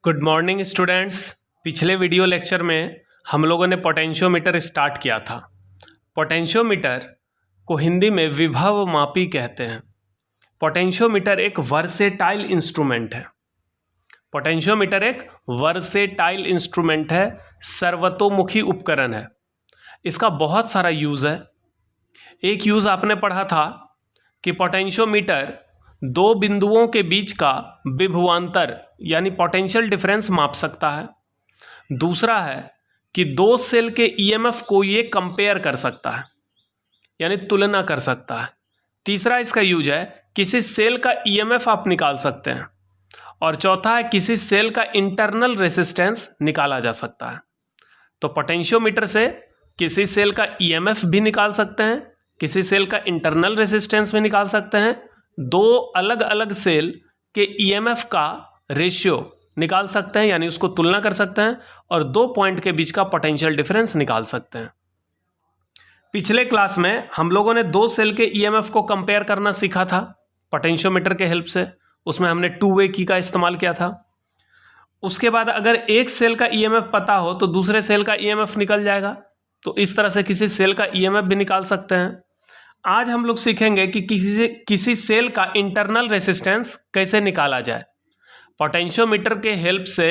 Good morning students. पिछले video lecture में हम लोगों ने पोटेंशियोमीटर स्टार्ट किया था। पोटेंशियोमीटर को हिंदी में विभव मापी कहते हैं। पोटेंशियोमीटर एक वर्सेटाइल इंस्ट्रूमेंट है। पोटेंशियोमीटर एक वर्सेटाइल इंस्ट्रूमेंट है, सर्वतोमुखी उपकरण है। इसका बहुत सारा यूज़ है। एक यूज़ आपने पढ़ा था कि पोटेंशियोमीटर दो बिंदुओं के बीच का विभवांतर यानी पोटेंशियल डिफरेंस माप सकता है। दूसरा है कि दो सेल के ईएमएफ को ये कंपेयर कर सकता है यानी तुलना कर सकता है। तीसरा इसका यूज है किसी सेल का ईएमएफ आप निकाल सकते हैं। और चौथा है किसी सेल का इंटरनल रेसिस्टेंस निकाला जा सकता है। तो पोटेंशियोमीटर से किसी सेल का ईएमएफ भी निकाल सकते हैं, किसी सेल का इंटरनल रेसिस्टेंस भी निकाल सकते हैं, दो अलग अलग सेल के ईएमएफ का रेशियो निकाल सकते हैं यानी उसको तुलना कर सकते हैं, और दो पॉइंट के बीच का पोटेंशियल डिफरेंस निकाल सकते हैं। पिछले क्लास में हम लोगों ने दो सेल के ईएमएफ को कंपेयर करना सीखा था पोटेंशियोमीटर के हेल्प से। उसमें हमने टू वे की का इस्तेमाल किया था। उसके बाद अगर एक सेल का ईएमएफ पता हो तो दूसरे सेल का ईएमएफ निकल जाएगा। तो इस तरह से किसी सेल का ईएमएफ भी निकाल सकते हैं। आज हम लोग सीखेंगे कि किसी सेल का इंटरनल रेसिस्टेंस कैसे निकाला जाए। पोटेंशियोमीटर के हेल्प से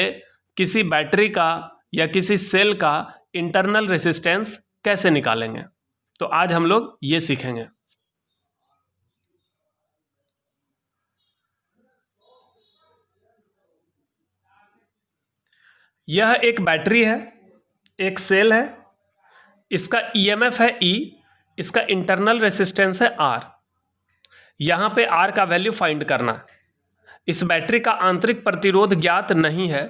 किसी बैटरी का या किसी सेल का इंटरनल रेसिस्टेंस कैसे निकालेंगे, तो आज हम लोग ये सीखेंगे। यह एक बैटरी है, एक सेल है, इसका ईएमएफ है E, इसका इंटरनल रेसिस्टेंस है R। यहां पे R का वैल्यू फाइंड करना है। इस बैटरी का आंतरिक प्रतिरोध ज्ञात नहीं है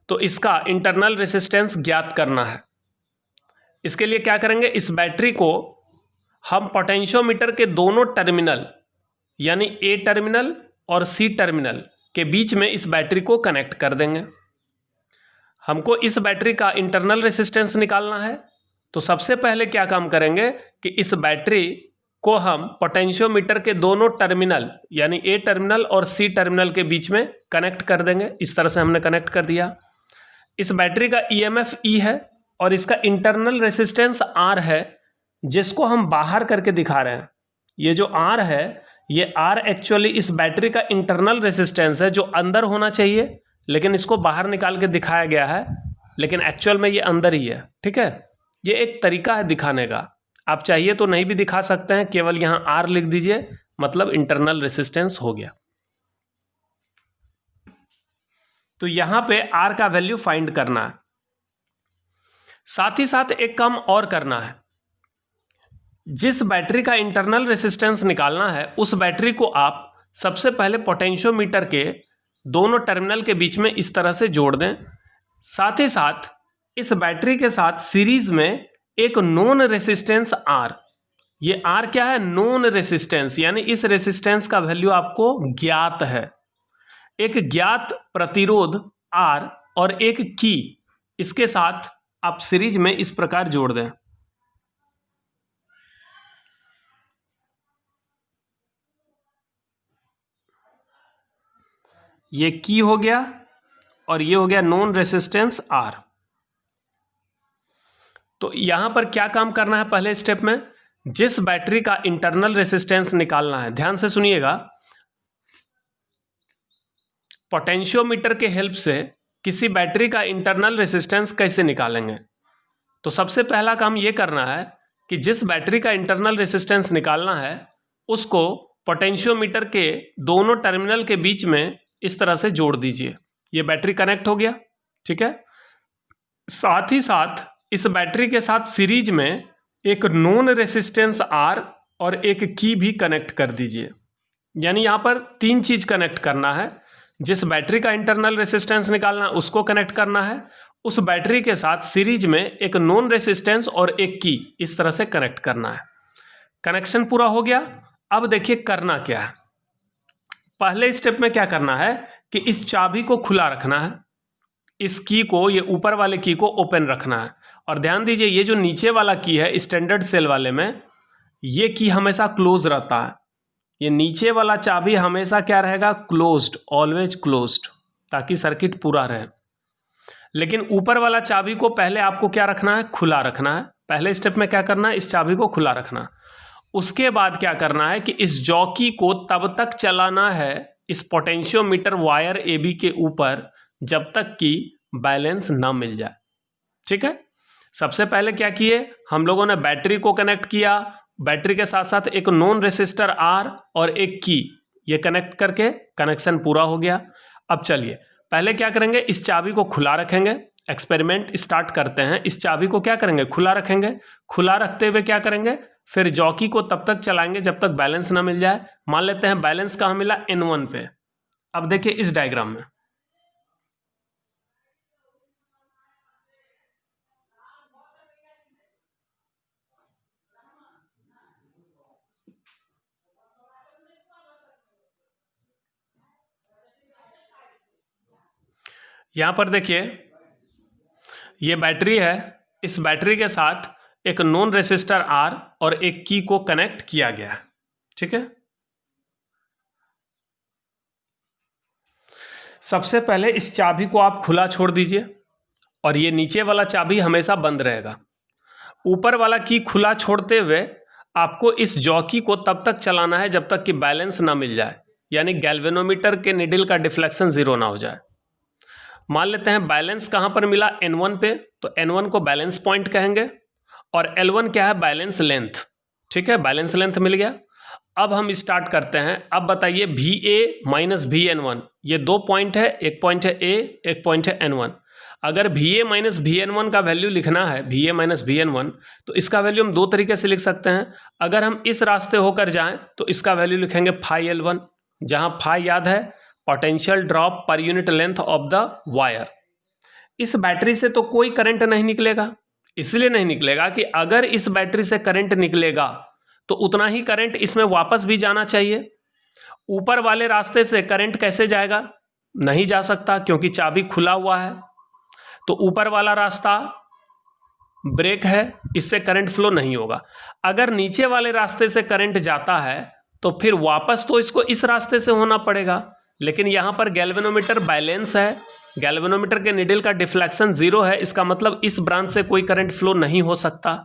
तो इसका इंटरनल रेसिस्टेंस ज्ञात करना है। इसके लिए क्या करेंगे, इस बैटरी को हम पोटेंशियोमीटर के दोनों टर्मिनल यानी A टर्मिनल और C टर्मिनल के बीच में इस बैटरी को कनेक्ट कर देंगे। हमको इस बैटरी का इंटरनल रेसिस्टेंस निकालना है। तो सबसे पहले क्या काम करेंगे कि इस बैटरी को हम पोटेंशियोमीटर के दोनों टर्मिनल यानी A टर्मिनल और C टर्मिनल के बीच में कनेक्ट कर देंगे। इस तरह से हमने कनेक्ट कर दिया। इस बैटरी का ईएमएफ E है और इसका इंटरनल रेसिस्टेंस R है, जिसको हम बाहर करके दिखा रहे हैं। ये जो R है, ये R एक्चुअली इस बैटरी का इंटरनल रेसिस्टेंस है जो अंदर होना चाहिए, लेकिन इसको बाहर निकाल के दिखाया गया है, लेकिन एक्चुअल में ये अंदर ही है। ठीक है, ये एक तरीका है दिखाने का। आप चाहिए तो नहीं भी दिखा सकते हैं, केवल यहां R लिख दीजिए, मतलब इंटरनल रेसिस्टेंस हो गया। तो यहां पे R का वैल्यू फाइंड करना है। साथ ही साथ एक काम और करना है। जिस बैटरी का इंटरनल रेसिस्टेंस निकालना है उस बैटरी को आप सबसे पहले पोटेंशियोमीटर के दोनों टर्मिनल के बीच में इस तरह से जोड़ दें। साथ ही साथ इस बैटरी के साथ सीरीज में एक नोन रेसिस्टेंस R। ये R क्या है? नोन रेसिस्टेंस, यानी इस रेसिस्टेंस का वैल्यू आपको ज्ञात है। एक ज्ञात प्रतिरोध R और एक की, इसके साथ आप सीरीज में इस प्रकार जोड़ दें। ये की हो गया और ये हो गया नॉन रेसिस्टेंस R। तो यहां पर क्या काम करना है, पहले स्टेप में जिस बैटरी का इंटरनल रेसिस्टेंस निकालना है, ध्यान से सुनिएगा। पोटेंशियोमीटर के हेल्प से किसी बैटरी का इंटरनल रेसिस्टेंस कैसे निकालेंगे, तो सबसे पहला काम ये करना है कि जिस बैटरी का इंटरनल रेसिस्टेंस निकालना है उसको पोटेंशियोमीटर के दोनों टर्मिनल के बीच में इस तरह से जोड़ दीजिए। ये बैटरी कनेक्ट हो गया। ठीक है, साथ ही साथ इस बैटरी के साथ सीरीज में एक नॉन रेसिस्टेंस R और एक की भी कनेक्ट कर दीजिए। यानी यहाँ पर तीन चीज कनेक्ट करना है। जिस बैटरी का इंटरनल रेसिस्टेंस निकालना है उसको कनेक्ट करना है, उस बैटरी के साथ सीरीज में एक नॉन रेसिस्टेंस और एक की इस तरह से कनेक्ट करना है। कनेक्शन पूरा हो गया। अब देखिए करना क्या है। पहले स्टेप में क्या करना है कि इस चाबी को खुला रखना है, इस की को, ये ऊपर वाले की को ओपन रखना है। और ध्यान दीजिए ये जो नीचे वाला की है स्टैंडर्ड सेल वाले में, ये की हमेशा क्लोज रहता है। ये नीचे वाला चाबी हमेशा क्या रहेगा? Closed, always closed. ताकि सर्किट पूरा रहे। लेकिन ऊपर वाला चाबी को पहले आपको क्या रखना है, खुला रखना है। पहले स्टेप में क्या करना है, इस चाबी को खुला रखना। उसके बाद क्या करना है कि इस जॉकी को तब तक चलाना है इस पोटेंशियोमीटर वायर AB के ऊपर जब तक कि बैलेंस ना मिल जाए। ठीक है, सबसे पहले क्या किए हम लोगों ने, बैटरी को कनेक्ट किया, बैटरी के साथ साथ एक नॉन रेसिस्टर R और एक की, ये कनेक्ट करके कनेक्शन पूरा हो गया। अब चलिए पहले क्या करेंगे, इस चाबी को खुला रखेंगे। एक्सपेरिमेंट स्टार्ट करते हैं। इस चाबी को क्या करेंगे, खुला रखेंगे। खुला रखते हुए क्या करेंगे, फिर जॉकी को तब तक चलाएंगे जब तक बैलेंस ना मिल जाए। मान लेते हैं बैलेंस कहाँ मिला, N1 पे। अब देखिए इस डायग्राम में यहां पर देखिए ये बैटरी है, इस बैटरी के साथ एक नॉन रेसिस्टर R और एक की को कनेक्ट किया गया है। ठीक है, सबसे पहले इस चाबी को आप खुला छोड़ दीजिए और ये नीचे वाला चाबी हमेशा बंद रहेगा। ऊपर वाला की खुला छोड़ते हुए आपको इस जॉकी को तब तक चलाना है जब तक कि बैलेंस ना मिल जाए, यानी गैल्वेनोमीटर के निडल का डिफ्लेक्शन 0 ना हो जाए। मान लेते हैं बैलेंस कहाँ पर मिला, N1 पे, तो N1 को बैलेंस पॉइंट कहेंगे और L1 क्या है, बैलेंस लेंथ। ठीक है, बैलेंस लेंथ मिल गया। अब हम स्टार्ट करते हैं। अब बताइए VA माइनस VN1, ये दो पॉइंट है, एक पॉइंट है A, एक पॉइंट है N1। अगर VA माइनस VN1 का वैल्यू लिखना है, VA माइनस VN1, तो इसका वैल्यू हम दो तरीके से लिख सकते हैं। अगर हम इस रास्ते होकर जाएं तो इसका वैल्यू लिखेंगे फाई L1, जहां फाई याद है potential drop per unit length of the wire. इस बैटरी से तो कोई करंट नहीं निकलेगा, इसलिए नहीं निकलेगा कि अगर इस बैटरी से करंट निकलेगा तो उतना ही करंट इसमें वापस भी जाना चाहिए। ऊपर वाले रास्ते से करंट कैसे जाएगा, नहीं जा सकता क्योंकि चाबी खुला हुआ है। तो ऊपर वाला रास्ता ब्रेक है, इससे करंट फ्लो नहीं होगा। अगर नीचे वाले रास्ते से करंट जाता है तो फिर वापस तो इसको इस रास्ते से होना पड़ेगा, लेकिन यहां पर गैल्वेनोमीटर बैलेंस है, गैल्वेनोमीटर के निडल का डिफ्लेक्शन 0 है। इसका मतलब इस ब्रांच से कोई करंट फ्लो नहीं हो सकता।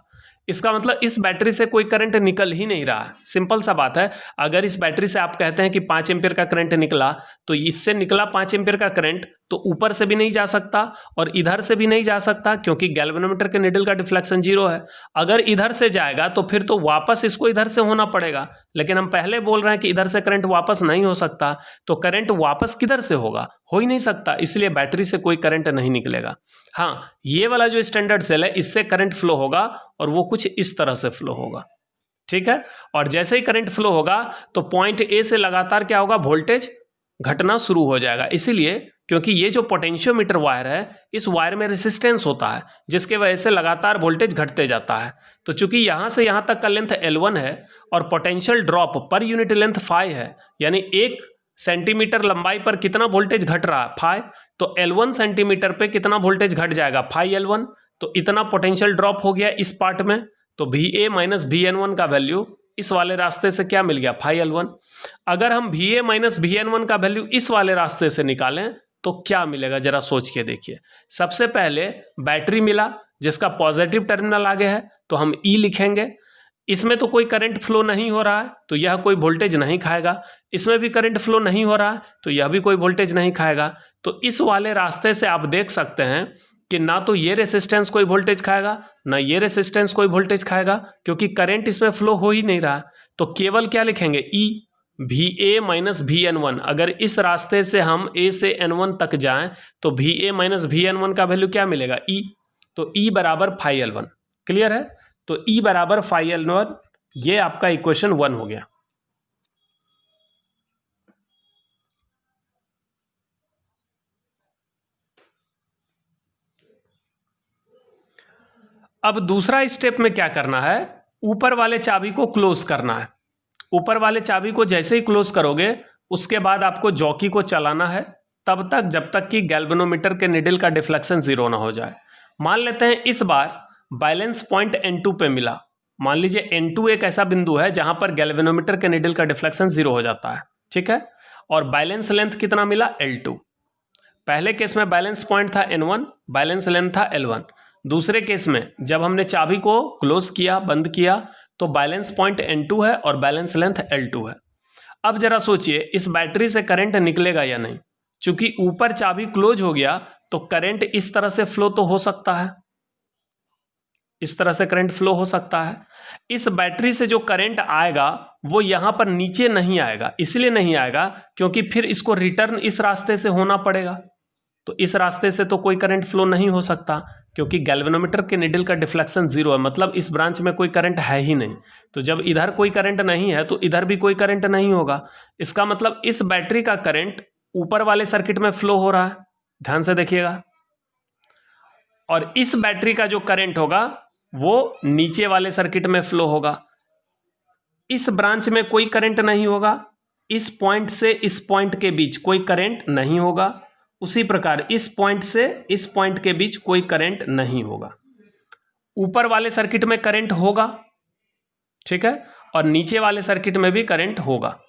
इसका मतलब इस बैटरी से कोई करंट निकल ही नहीं रहा है। सिंपल सा बात है, अगर इस बैटरी से आप कहते हैं कि 5 एम्पीयर का करंट निकला, तो इससे निकला 5 एम्पीयर का करंट तो ऊपर से भी नहीं जा सकता और इधर से भी नहीं जा सकता, क्योंकि गैल्वेनोमीटर के निडल का डिफ्लेक्शन 0 है। अगर इधर से जाएगा तो फिर तो वापस इसको इधर से होना पड़ेगा, लेकिन हम पहले बोल रहे हैं कि इधर से करंट वापस नहीं हो सकता, तो करंट वापस किधर से होगा, हो ही नहीं सकता। इसलिए बैटरी से कोई करंट नहीं निकलेगा। हाँ, ये वाला जो स्टैंडर्ड सेल है इससे करंट फ्लो होगा और वो कुछ इस तरह से फ्लो होगा। ठीक है, और जैसे ही करंट फ्लो होगा तो पॉइंट ए से लगातार क्या होगा, वोल्टेज घटना शुरू हो जाएगा। इसीलिए क्योंकि ये जो पोटेंशियोमीटर वायर है, इस वायर में रेसिस्टेंस होता है, जिसके वजह से लगातार वोल्टेज घटते जाता है। तो चूंकि यहां से यहां तक का लेंथ L1 है और potential drop per unit length phi है, यानी 1 सेंटीमीटर लंबाई पर कितना वोल्टेज घट रहा है, फाई, तो L1 सेंटीमीटर पे कितना वोल्टेज घट जाएगा, फाई L1। तो इतना पोटेंशियल ड्रॉप हो गया इस पार्ट में, तो VA माइनस VN1 का वैल्यू इस वाले रास्ते से क्या मिल गया, फाई L1। अगर हम VA माइनस VN1 का वैल्यू इस वाले रास्ते से निकालें तो क्या मिलेगा, जरा सोच के देखिए। सबसे पहले बैटरी मिला जिसका पॉजिटिव टर्मिनल आगे है, तो हम E लिखेंगे। इसमें तो कोई करंट फ्लो नहीं हो रहा है, तो यह कोई वोल्टेज नहीं खाएगा। इसमें भी करंट फ्लो नहीं हो रहा है, तो यह भी कोई वोल्टेज नहीं खाएगा। तो इस वाले रास्ते से आप देख सकते हैं कि ना तो ये रेसिस्टेंस कोई वोल्टेज खाएगा, ना ये रेसिस्टेंस कोई वोल्टेज खाएगा, क्योंकि करंट इसमें फ्लो हो ही नहीं रहा। तो केवल क्या लिखेंगे, E, VA माइनस VN1। अगर इस रास्ते से हम A से N1 तक जाएं तो VA माइनस VN1 का वैल्यू क्या मिलेगा, E। तो E बराबर फाई L1। क्लियर है, तो E बराबर फाई L1, ये आपका इक्वेशन 1 हो गया। अब दूसरा स्टेप में क्या करना है, ऊपर वाले चाबी को क्लोज करना है। ऊपर वाले चाबी को जैसे ही क्लोज करोगे उसके बाद आपको जॉकी को चलाना है, तब तक जब तक कि गैल्वेनोमीटर के निडल का डिफ्लेक्शन 0 ना हो जाए। मान लेते हैं इस बार बैलेंस पॉइंट N2 पे मिला। मान लीजिए N2 एक ऐसा बिंदु है जहां पर गैल्वेनोमीटर के निडल का डिफ्लेक्शन 0 हो जाता है। ठीक है, और बैलेंस लेंथ कितना मिला, L2। पहले केस में बैलेंस पॉइंट था N1, बैलेंस लेंथ था L1। दूसरे केस में जब हमने चाबी को क्लोज किया, बंद किया, तो बैलेंस पॉइंट N2 है और बैलेंस लेंथ L2 है। अब जरा सोचिए इस बैटरी से करंट निकलेगा या नहीं। चूंकि ऊपर चाबी क्लोज हो गया तो करंट इस तरह से फ्लो तो हो सकता है, इस तरह से करंट फ्लो हो सकता है। इस बैटरी से जो करंट आएगा वो यहां पर नीचे नहीं आएगा। इसलिए नहीं आएगा क्योंकि फिर इसको रिटर्न इस रास्ते से होना पड़ेगा। तो इस रास्ते से तो कोई करंट फ्लो नहीं हो सकता क्योंकि गैल्वेनोमीटर के निडल का डिफ्लेक्शन 0 है, मतलब इस ब्रांच में कोई करंट है ही नहीं। तो जब इधर कोई करंट नहीं है तो इधर भी कोई करंट नहीं होगा। इसका मतलब इस बैटरी का करंट ऊपर वाले सर्किट में फ्लो हो रहा है, ध्यान से देखिएगा। और इस बैटरी का जो करंट होगा वो नीचे वाले सर्किट में फ्लो होगा। इस ब्रांच में कोई करंट नहीं होगा, इस पॉइंट से इस पॉइंट के बीच कोई करंट नहीं होगा। उसी प्रकार इस पॉइंट से इस पॉइंट के बीच कोई करंट नहीं होगा। ऊपर वाले सर्किट में करंट होगा, ठीक है, और नीचे वाले सर्किट में भी करंट होगा।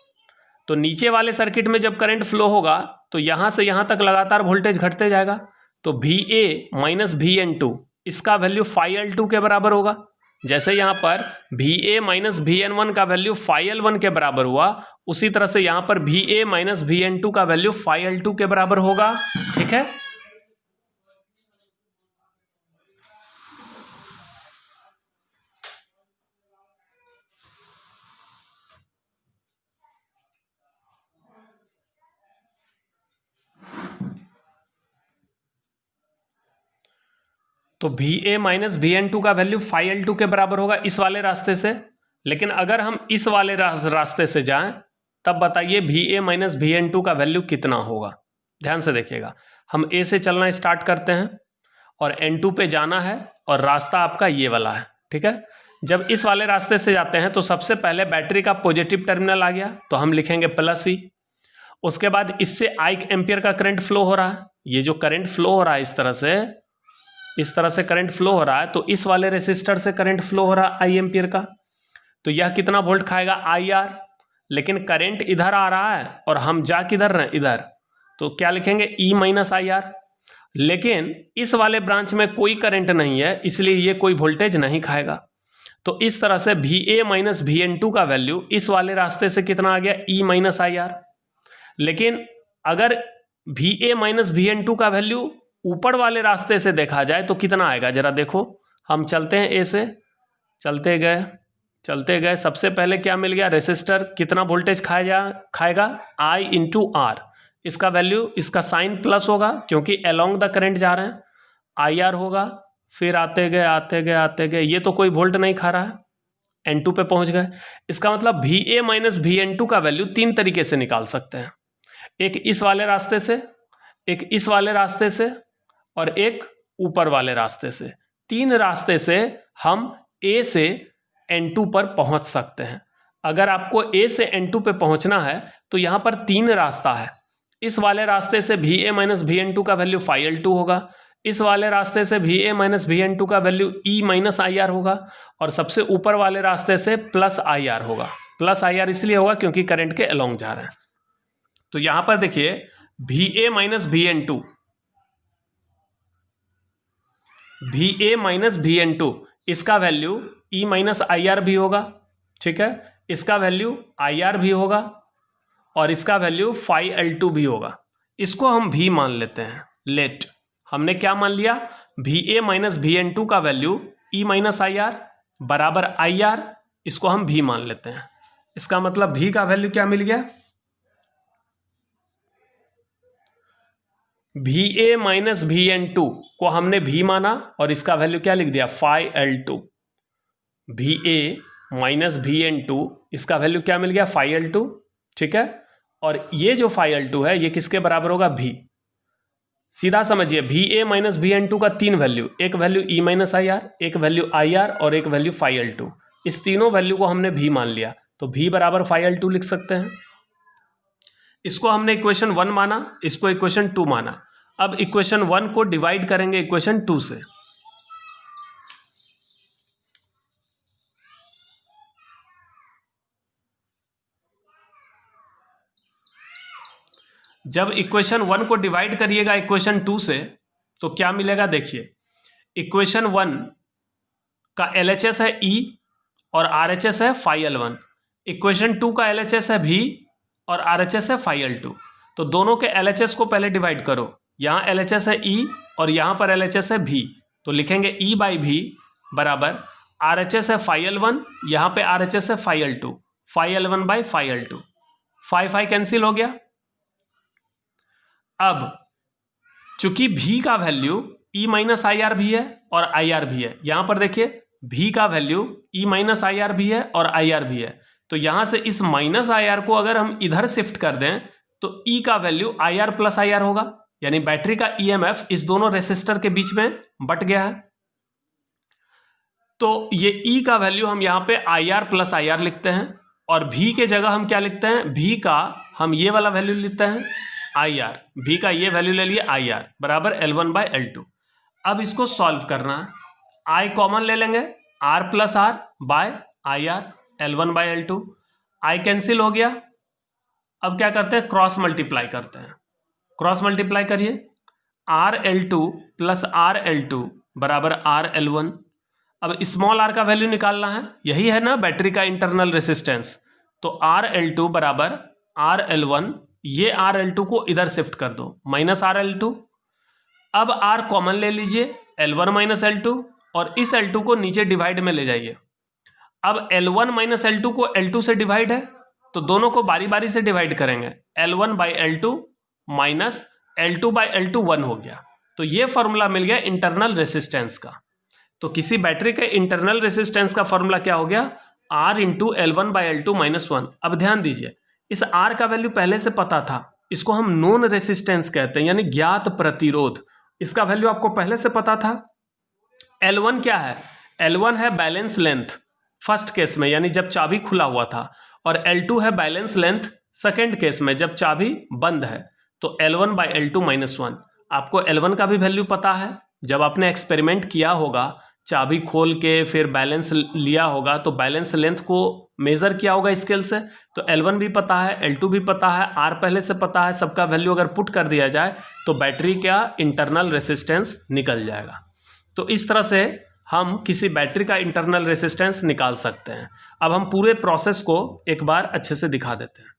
तो नीचे वाले सर्किट में जब करंट फ्लो होगा तो यहां से यहां तक लगातार वोल्टेज घटते जाएगा। तो VA माइनस VN2 इसका वैल्यू φL2 के बराबर होगा। जैसे यहां पर VA माइनस VN1 का वैल्यू φL1 के बराबर हुआ, उसी तरह से यहां पर VA माइनस VN2 का वैल्यू φL2 के बराबर होगा। ठीक है, तो VA माइनस VN2 का वैल्यू φL2 के बराबर होगा इस वाले रास्ते से। लेकिन अगर हम इस वाले रास्ते से जाएं तब बताइए VA माइनस VN2 का वैल्यू कितना होगा। ध्यान से देखिएगा, हम A से चलना स्टार्ट करते हैं और N2 पे जाना है और रास्ता आपका ये वाला है। ठीक है, जब इस वाले रास्ते से जाते हैं तो सबसे पहले बैटरी का पॉजिटिव टर्मिनल आ गया तो हम लिखेंगे +E। उसके बाद इससे I एम्पियर का करंट फ्लो हो रहा है। ये जो करंट फ्लो हो रहा है इस तरह से करंट फ्लो हो रहा है, तो इस वाले रेसिस्टर से करंट फ्लो हो रहा है I एम्पियर का। तो यह कितना वोल्ट खाएगा IR। लेकिन करंट इधर आ रहा है और हम जा किधर रहे इधर, तो क्या लिखेंगे E माइनस IR। लेकिन इस वाले ब्रांच में कोई करंट नहीं है इसलिए ये कोई वोल्टेज नहीं खाएगा। तो इस तरह से VA माइनस VN2 का वैल्यू इस वाले रास्ते से कितना आ गया E माइनस IR। लेकिन अगर VA माइनस VN2 का वैल्यू ऊपर वाले रास्ते से देखा जाए तो कितना आएगा जरा देखो। हम चलते हैं A से, चलते गए सबसे पहले क्या मिल गया, रेसिस्टर कितना वोल्टेज खाएगा I इंटू R। इसका वैल्यू, इसका साइन प्लस होगा क्योंकि अलोंग द करंट जा रहे हैं, IR होगा। फिर आते गए ये तो कोई वोल्ट नहीं खा रहा है, N2 पे पहुंच गए। इसका मतलब VA माइनस VN2 का वैल्यू 3 तरीके से निकाल सकते हैं, एक इस वाले रास्ते से, एक इस वाले रास्ते से और एक ऊपर वाले रास्ते से। 3 रास्ते से हम A से N2 पर पहुंच सकते हैं। अगर आपको A से N2 पे पहुंचना है तो यहां पर 3 रास्ता है। इस वाले रास्ते से VA माइनस VN2 का वैल्यू φL2 होगा, इस वाले रास्ते से VA माइनस VN2 का वैल्यू E माइनस IR होगा और सबसे ऊपर वाले रास्ते से प्लस IR होगा। प्लस IR इसलिए होगा क्योंकि करंट के अलोंग जा रहे हैं। तो यहां पर देखिए VA माइनस VN2 इसका वैल्यू E माइनस IR भी होगा। ठीक है, इसका वैल्यू IR भी होगा और इसका वैल्यू φL2 भी होगा। इसको हम V मान लेते हैं। लेट हमने क्या मान लिया, VA माइनस VN2 का वैल्यू E माइनस IR बराबर IR, इसको हम V मान लेते हैं। इसका मतलब V का वैल्यू क्या मिल गया, VA माइनस VN2 को हमने V माना और इसका वैल्यू क्या लिख दिया φL2। VA माइनस VN2 इसका वैल्यू क्या मिल गया φL2। ठीक है, और ये जो φL2 है ये किसके बराबर होगा, V। सीधा समझिए VA माइनस VN2 का 3 वैल्यू, एक वैल्यू E माइनस IR, एक वैल्यू IR और एक वैल्यू φL2। इस तीनों वैल्यू को हमने V मान लिया तो V बराबर φL2 लिख सकते हैं। इसको हमने इक्वेशन 1 माना, इसको इक्वेशन 2 माना। अब इक्वेशन 1 को डिवाइड करेंगे इक्वेशन 2 से। जब इक्वेशन 1 को डिवाइड करिएगा इक्वेशन 2 से तो क्या मिलेगा देखिए, इक्वेशन 1 का LHS है E और RHS है phi L1, इक्वेशन 2 का LHS है V और RHS है phi L2। तो दोनों के LHS को पहले डिवाइड करो, यहाँ LHS है E और यहाँ पर LHS है V, तो लिखेंगे E बाई V बराबर RHS है phi L1, यहाँ पे RHS है phi L2, phi L1 by phi L2, phi cancel हो गया। अब चूंकि V का value E minus I R भी है और आई आर भी है, यहाँ पर देखिए V का value E minus I R भी है और आई आर भी है, तो यहाँ से इस माइनस आई आर को अगर हम इधर शिफ्ट कर दें तो E का value I R plus I R होगा, यानी बैटरी का EMF इस दोनों रेसिस्टर के बीच में बट गया है। तो ये E का वैल्यू हम यहाँ पे I R plus I R लिखते हैं और V के जगह हम क्या लिखते हैं, V का हम ये वाला वैल्यू लिखते हैं आई आर, V का ये वैल्यू ले लिए आई आर बराबर L1 बाई L2। अब इसको सॉल्व करना है, I कॉमन ले लेंगे, R plus R by I R L1 by L2, I cancel हो गया। अब क्या करते हैं, क्रॉस मल्टीप्लाई करते हैं, क्रॉस मल्टीप्लाई करिए, RL2 प्लस RL2 बराबर RL1। अब स्मॉल r का वैल्यू निकालना है, यही है ना बैटरी का इंटरनल रेसिस्टेंस, तो RL2 बराबर RL1, ये RL2 को इधर शिफ्ट कर दो माइनस RL2। अब R कॉमन ले लीजिए, L1 माइनस L2 और इस L2 को नीचे डिवाइड में ले जाइए। अब L1 माइनस L2 को L2 से डिवाइड है तो दोनों को बारी बारी से डिवाइड करेंगे, L1 by L2 minus L2 by L2 1 हो गया। तो ये फॉर्मूला मिल गया इंटरनल रेसिस्टेंस का। तो किसी बैटरी के इंटरनल रेसिस्टेंस का फॉर्मूला क्या हो गया, R into L1 by L2 minus 1। अब ध्यान दीजिए, इस R का वैल्यू पहले से पता था, इसको हम नोन रेसिस्टेंस कहते हैं, यानी ज्ञात प्रतिरोध। इसका वैल्यू आपको पहले से पता था। L1 क्या है, L1 है बैलेंस लेंथ फर्स्ट केस में, यानी जब चाबी खुला हुआ था, और L2 है बैलेंस लेंथ सेकेंड केस में जब चाबी बंद है। तो L1 बाई L2 माइनस 1। आपको L1 का भी वैल्यू पता है, जब आपने एक्सपेरिमेंट किया होगा, चाबी खोल के फिर बैलेंस लिया होगा तो बैलेंस लेंथ को मेजर किया होगा स्केल से, तो L1 भी पता है, L2 भी पता है, R पहले से पता है। सबका वैल्यू अगर पुट कर दिया जाए तो बैटरी का इंटरनल रेसिस्टेंस निकल जाएगा। तो इस तरह से हम किसी बैटरी का इंटरनल रेसिस्टेंस निकाल सकते हैं। अब हम पूरे प्रोसेस को एक बार अच्छे से दिखा देते हैं।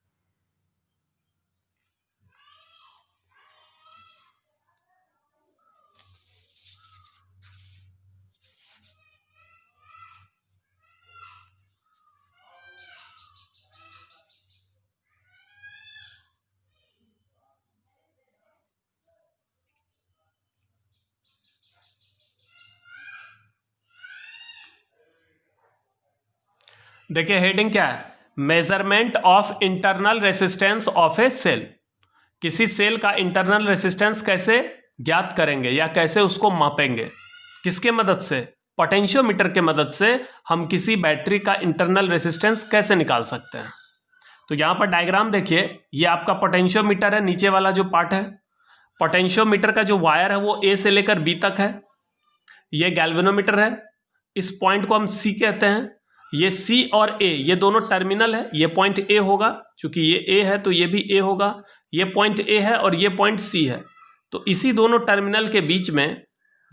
देखिए हेडिंग क्या है, measurement of internal resistance of a cell. किसी सेल का इंटरनल रेसिस्टेंस कैसे ज्ञात करेंगे या कैसे उसको मापेंगे, किसके मदद से, पोटेंशियोमीटर के मदद से हम किसी बैटरी का इंटरनल रेसिस्टेंस कैसे निकाल सकते हैं। तो यहाँ पर डायग्राम देखिए, ये आपका पोटेंशियोमीटर है, नीचे वाला जो पार्ट है। पोटेंशियोमीटर का जो वायर है वो A से लेकर B तक है। ये गैल्वेनोमीटर है, इस पॉइंट को हम C कहते हैं। ये C और A ये दोनों टर्मिनल है, ये पॉइंट A होगा, चूंकि ये A है तो ये भी A होगा। ये पॉइंट A है और ये पॉइंट C है, तो इसी दोनों टर्मिनल के बीच में,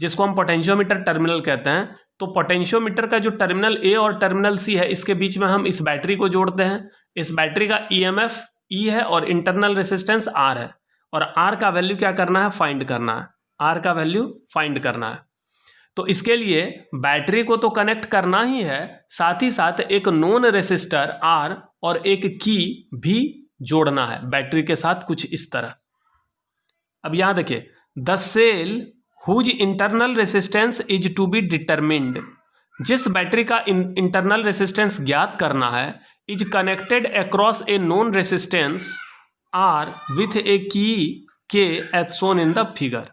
जिसको हम पोटेंशियोमीटर टर्मिनल कहते हैं, तो पोटेंशियोमीटर का जो टर्मिनल A और टर्मिनल C है, इसके बीच में हम इस बैटरी को जोड़ते हैं। इस बैटरी का EMF E है और इंटरनल रेसिस्टेंस R है, और R का वैल्यू क्या करना है, फाइंड करना है। R का वैल्यू फाइंड करना है। तो इसके लिए बैटरी को तो कनेक्ट करना ही है, साथ ही साथ एक नॉन रेसिस्टर R और एक की भी जोड़ना है बैटरी के साथ, कुछ इस तरह। अब यहां देखिए, the cell whose internal resistance is to be determined. जिस बैटरी का इंटरनल रेसिस्टेंस ज्ञात करना है, is connected across a known resistance R with a key K as shown in the figure.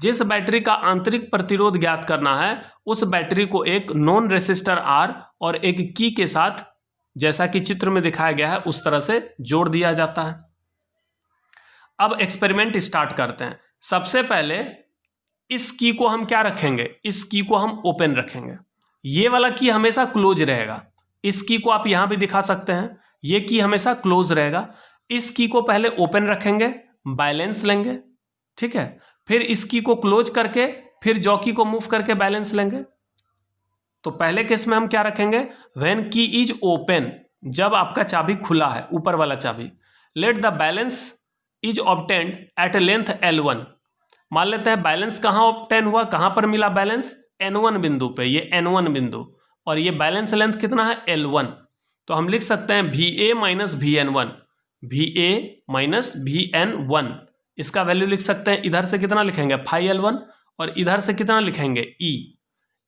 जिस बैटरी का आंतरिक प्रतिरोध ज्ञात करना है, उस बैटरी को एक नॉन रेसिस्टर R और एक की के साथ, जैसा कि चित्र में दिखाया गया है, उस तरह से जोड़ दिया जाता है। अब एक्सपेरिमेंट स्टार्ट करते हैं। सबसे पहले इस की को हम क्या रखेंगे, इस की को हम ओपन रखेंगे। ये वाला की हमेशा क्लोज रहेगा। इस की को आप यहां भी दिखा सकते हैं, ये की हमेशा क्लोज रहेगा। इस की को पहले ओपन रखेंगे, बैलेंस लेंगे, ठीक है। फिर इस की को क्लोज करके फिर जॉ की को मूव करके बैलेंस लेंगे। तो पहले केस में हम क्या रखेंगे, व्हेन की इज ओपन, जब आपका चाबी खुला है, ऊपर वाला चाबी, let the balance is obtained at length L1। मान लेते हैं बैलेंस कहाँ ऑब्टेन हुआ, कहाँ पर मिला बैलेंस, N1 बिंदु पे, ये N1 बिंदु, और ये बैलेंस लेंथ कितना है L1। तो हम लिख सकते हैं VA minus VN1, VA minus VN1, इसका वैल्यू लिख सकते हैं, इधर से कितना लिखेंगे फाई L1 और इधर से कितना लिखेंगे E।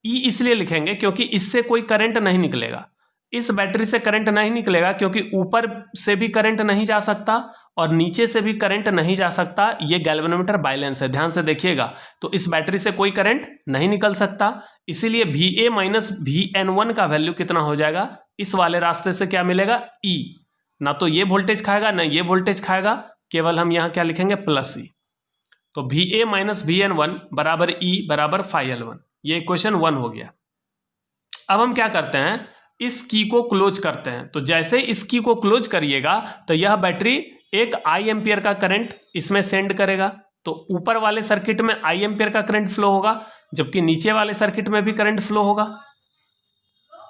इसलिए लिखेंगे क्योंकि इससे कोई करंट नहीं निकलेगा, इस बैटरी से करंट नहीं निकलेगा क्योंकि ऊपर से भी करंट नहीं जा सकता और नीचे से भी करंट नहीं जा सकता, ये गैल्वेनोमीटर बैलेंस है, ध्यान से देखिएगा। तो इस बैटरी से कोई करंट नहीं निकल सकता, इसीलिए VA माइनस VN1 का वैल्यू कितना हो जाएगा, इस वाले रास्ते से क्या मिलेगा E। ना तो ये वोल्टेज खाएगा ना ये वोल्टेज खाएगा, केवल हम यहाँ क्या लिखेंगे प्लस E। तो VA माइनस VN1 बराबर E बराबर फाई L1, ये इक्वेशन 1 हो गया। अब हम क्या करते हैं, इस की को क्लोज करते हैं। तो जैसे इस की को क्लोज करिएगा तो यह बैटरी एक I एम्पियर का करंट इसमें सेंड करेगा। तो ऊपर वाले सर्किट में I एम्पियर का करंट फ्लो होगा, जबकि नीचे वाले सर्किट में भी करंट फ्लो होगा।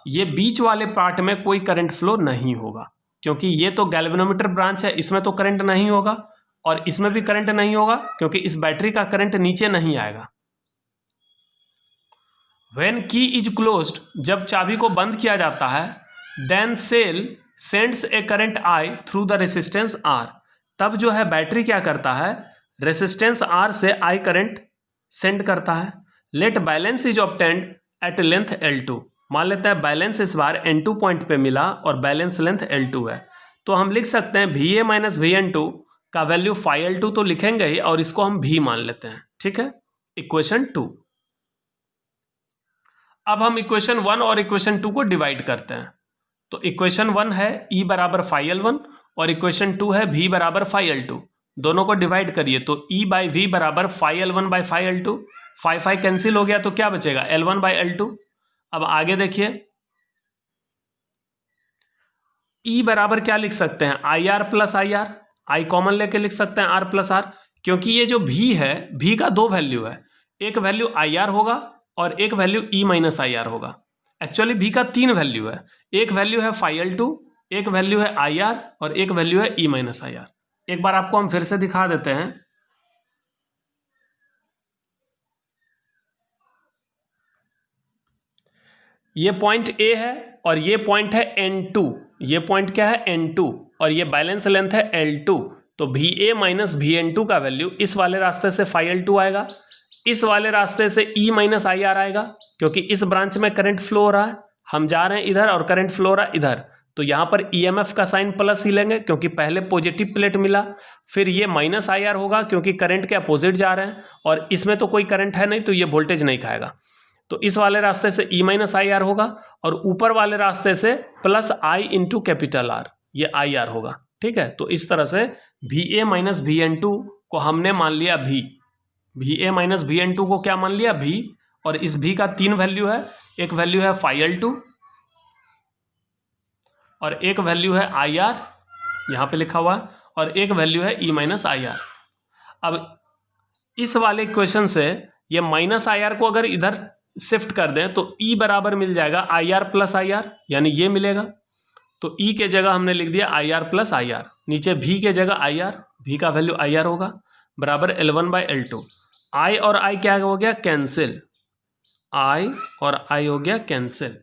ये बीच वाले पार्ट में कोई करंट फ्लो नहीं होगा, क्योंकि ये तो गैल्वेनोमीटर ब्रांच है, इसमें तो करंट नहीं होगा, और इसमें भी करंट नहीं होगा क्योंकि इस बैटरी का करंट नीचे नहीं आएगा। When key is closed, जब चाबी को बंद किया जाता है, then cell sends a current I through the resistance R। तब जो है बैटरी क्या करता है, रेसिस्टेंस R से I करंट सेंड करता है। Let balance is obtained at length L2। मान लेते हैं बैलेंस इस बार N2 पॉइंट पे मिला और बैलेंस लेंथ L2 है, तो हम लिख सकते हैं VA माइनस VN2 का वैल्यू फाई L2 तो लिखेंगे ही, और इसको हम V मान लेते हैं, ठीक है, इक्वेशन 2। अब हम इक्वेशन 1 और इक्वेशन 2 को डिवाइड करते हैं। तो इक्वेशन 1 है E बराबर फाई L1 और इक्वेशन 2 है V बराबर फाई L2। दोनों को डिवाइड करिए तो E बाई V बराबर phi L1 by phi L2, phi phi cancel हो गया तो क्या बचेगा L1 बाई L2। अब आगे देखिए, E बराबर क्या लिख सकते हैं IR plus IR, I common लेके लिख सकते हैं R प्लस R, क्योंकि ये जो V है, V का दो वैल्यू है, एक वैल्यू IR होगा और एक वैल्यू E माइनस IR होगा। एक्चुअली V का तीन वैल्यू है, एक वैल्यू है फाई L2, एक वैल्यू है IR और एक वैल्यू है E माइनस IR। एक बार आपको हम फिर से दिखा देते हैं। ये पॉइंट A है और ये पॉइंट है N2, ये पॉइंट क्या है N2 और ये बैलेंस लेंथ है L2। तो VA माइनस VN2 का वैल्यू इस वाले रास्ते से फाई L2 आएगा, इस वाले रास्ते से E माइनस IR आएगा, क्योंकि इस ब्रांच में करंट फ्लो हो रहा है, हम जा रहे हैं इधर और करंट फ्लो हो रहा है इधर, तो यहाँ पर EMF का साइन प्लस ही लेंगे क्योंकि पहले पॉजिटिव प्लेट मिला। फिर ये माइनस IR होगा क्योंकि करंट के अपोजिट जा रहे हैं और इसमें तो कोई करंट है नहीं, तो ये वोल्टेज नहीं खाएगा। तो इस वाले रास्ते से E माइनस IR होगा और ऊपर वाले रास्ते से plus I into capital R, ये IR होगा, ठीक है। तो इस तरह से VA माइनस VN2 को हमने मान लिया V, VA माइनस VN2 को क्या मान लिया V, और इस V का तीन वैल्यू है, एक वैल्यू है फाई L2 और एक वैल्यू है IR यहाँ पे लिखा हुआ है और एक वैल्यू है E माइनस IR। अब इस वाले इक्वेशन से ये माइनस IR को अगर इधर शिफ्ट कर दें तो E बराबर मिल जाएगा IR प्लस IR, यानी ये मिलेगा। तो E के जगह हमने लिख दिया IR प्लस IR, नीचे V के जगह IR, V का वैल्यू IR होगा बराबर L1 बाई L2। I और I क्या हो गया कैंसिल, I और I हो गया कैंसिल।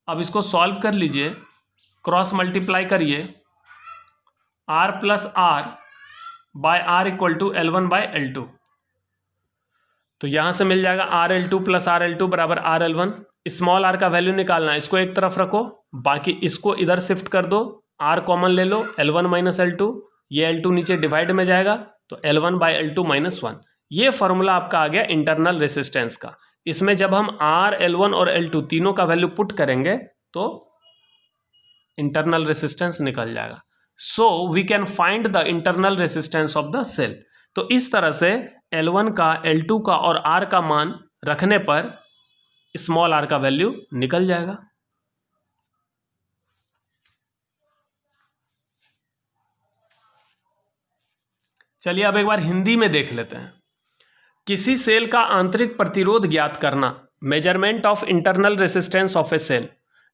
अब इसको सॉल्व कर लीजिए, क्रॉस मल्टीप्लाई करिए, R plus R by R equal to L1 by L2। तो यहाँ से मिल जाएगा RL2 प्लस RL2 बराबर RL1। स्मॉल r का वैल्यू निकालना है, इसको एक तरफ रखो, बाकी इसको इधर शिफ्ट कर दो, R कॉमन ले लो, L1 माइनस L2, ये L2 नीचे डिवाइड में जाएगा तो L1 बाई L2 माइनस 1। ये फॉर्मूला आपका आ गया इंटरनल रेसिस्टेंस का। इसमें जब हम R, L1 और L2 तीनों का वैल्यू पुट करेंगे तो इंटरनल रेसिस्टेंस निकल जाएगा। So we can find the internal resistance of the cell. तो इस तरह से L1 का, L2 का और R का मान रखने पर स्मॉल r का वैल्यू निकल जाएगा। चलिए अब एक बार हिंदी में देख लेते हैं। किसी सेल का आंतरिक प्रतिरोध ज्ञात करना, measurement of internal resistance of a cell.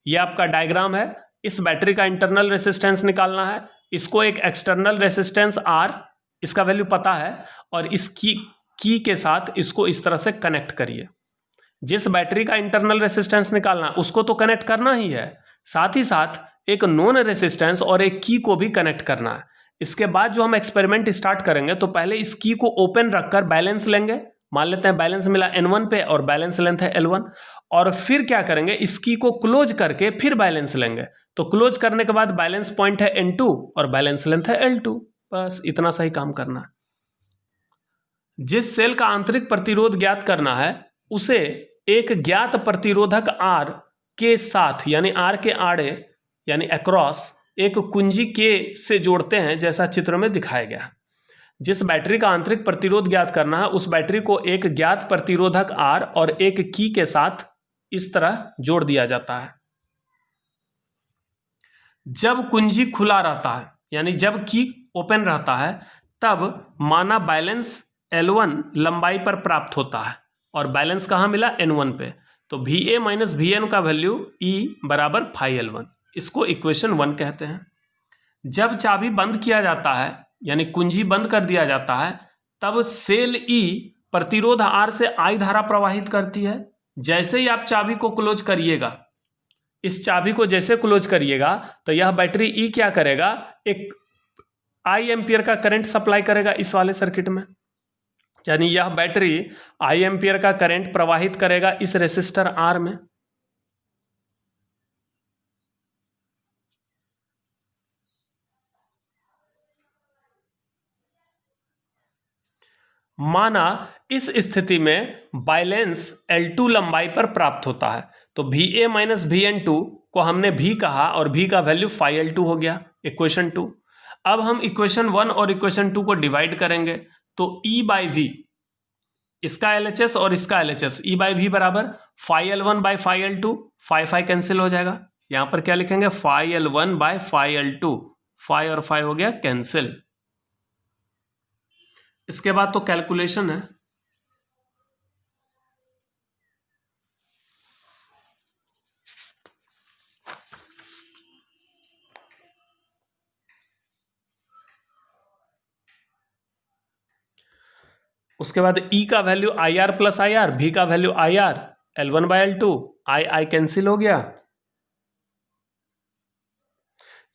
ये आपका डायग्राम है। इस बैटरी का इंटरनल रेसिस्टेंस निकालना है, इसको एक एक्सटर्नल रेसिस्टेंस आर, इसका वैल्यू पता है, और इसकी की के साथ इसको इस तरह से कनेक्ट करिए। जिस बैटरी का इंटरनल रेसिस्टेंस निकालना है उसको तो कनेक्ट करना ही है, साथ ही साथ एक नॉन रेसिस्टेंस और एक की को भी कनेक्ट करना है। इसके बाद जो हम एक्सपेरिमेंट स्टार्ट करेंगे तो पहले इस की को ओपन रखकर बैलेंस लेंगे, मान लेते हैं बैलेंस मिला N1 पे और बैलेंस लेंथ है L1, और फिर क्या करेंगे, इस की को क्लोज करके फिर बैलेंस लेंगे। तो क्लोज करने के बाद बैलेंस पॉइंट है N2 और बैलेंस लेंथ है L2। बस इतना सही काम करना है। जिस सेल का आंतरिक प्रतिरोध ज्ञात करना है उसे एक ज्ञात प्रतिरोधक R के साथ यानी R के आड़े यानी अक्रॉस एक कुंजी K से जोड़ते हैं, जैसा चित्र में दिखाया गया। जिस बैटरी का आंतरिक प्रतिरोध ज्ञात करना है उस बैटरी को एक ज्ञात प्रतिरोधक R और एक की के साथ इस तरह जोड़ दिया जाता है। जब कुंजी खुला रहता है यानी जब की ओपन रहता है तब माना बैलेंस L1 लंबाई पर प्राप्त होता है और बैलेंस कहाँ मिला, N1 पे। तो VA माइनस VN का वैल्यू E बराबर फाई L1, इसको इक्वेशन 1 कहते हैं। जब चाबी बंद किया जाता है यानी कुंजी बंद कर दिया जाता है तब सेल E प्रतिरोध R से I धारा प्रवाहित करती है। जैसे ही आप चाबी को क्लोज करिएगा, इस चाबी को जैसे क्लोज करिएगा तो यह बैटरी E क्या करेगा, एक I एम्पियर का करंट सप्लाई करेगा इस वाले सर्किट में, यानी यह बैटरी I एम्पियर का करंट प्रवाहित करेगा इस रेसिस्टर R में। माना इस स्थिति में बैलेंस L2 लंबाई पर प्राप्त होता है तो VA माइनस VN2 को हमने V कहा और V का वैल्यू फाई L2 हो गया, इक्वेशन 2। अब हम इक्वेशन 1 और इक्वेशन 2 को डिवाइड करेंगे तो E बाई V, इसका LHS और इसका LHS, E बाई V बराबर phi L1 by phi L2, phi phi cancel हो जाएगा। यहाँ पर क्या लिखेंगे, phi L1 by phi L2, phi और फाई हो गया कैंसिल। इसके बाद तो कैलकुलेशन है। उसके बाद E का value IR plus IR, V का value IR, L1 by L2, I cancel हो गया।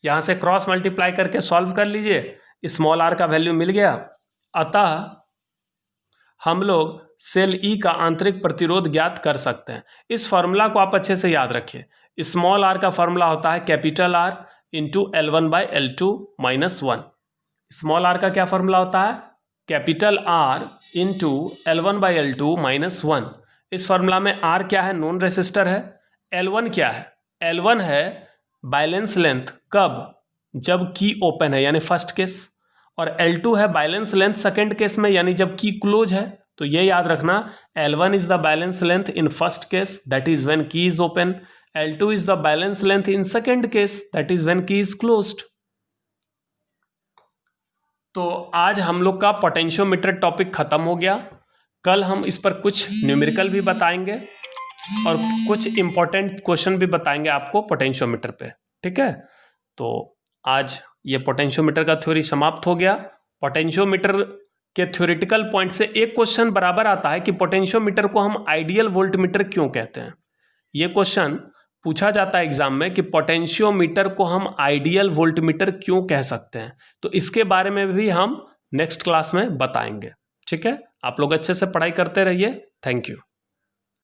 यहां से क्रॉस मल्टीप्लाई करके सॉल्व कर लीजिए, स्मॉल r का वैल्यू मिल गया। अतः हम लोग सेल E का आंतरिक प्रतिरोध ज्ञात कर सकते हैं। इस फॉर्मूला को आप अच्छे से याद रखिए। स्मॉल r का फॉर्मूला होता है capital R into L1 by L2 minus 1। Small r का क्या फॉर्मूला होता है, capital R into L1 by L2 minus 1। इस फॉर्मूला में R क्या है, नॉन रेसिस्टर है। L1 क्या है, L1 है बैलेंस लेंथ, कब, जब की ओपन है यानी फर्स्ट केस, और L2 है बैलेंस लेंथ सेकेंड केस में यानी जब की क्लोज है। तो ये याद रखना, L1 is the balance length in first case that is when key is open, L2 is the balance length in second case that is when key is closed. तो आज हम लोग का पोटेंशियोमीटर टॉपिक खत्म हो गया। कल हम इस पर कुछ न्यूमेरिकल भी बताएंगे और कुछ इंपॉर्टेंट क्वेश्चन भी बताएंगे आपको पोटेंशियोमीटर पे, ठीक है। तो आज ये पोटेंशियोमीटर का थ्योरी समाप्त हो गया। पोटेंशियोमीटर के थ्योरेटिकल पॉइंट से एक क्वेश्चन बराबर आता है कि पोटेंशियोमीटर को हम आइडियल वोल्टमीटर क्यों कहते हैं। ये क्वेश्चन पूछा जाता है एग्जाम में कि पोटेंशियोमीटर को हम आइडियल वोल्टमीटर क्यों कह सकते हैं। तो इसके बारे में भी हम नेक्स्ट क्लास में बताएंगे, ठीक है। आप लोग अच्छे से पढ़ाई करते रहिए। Thank you.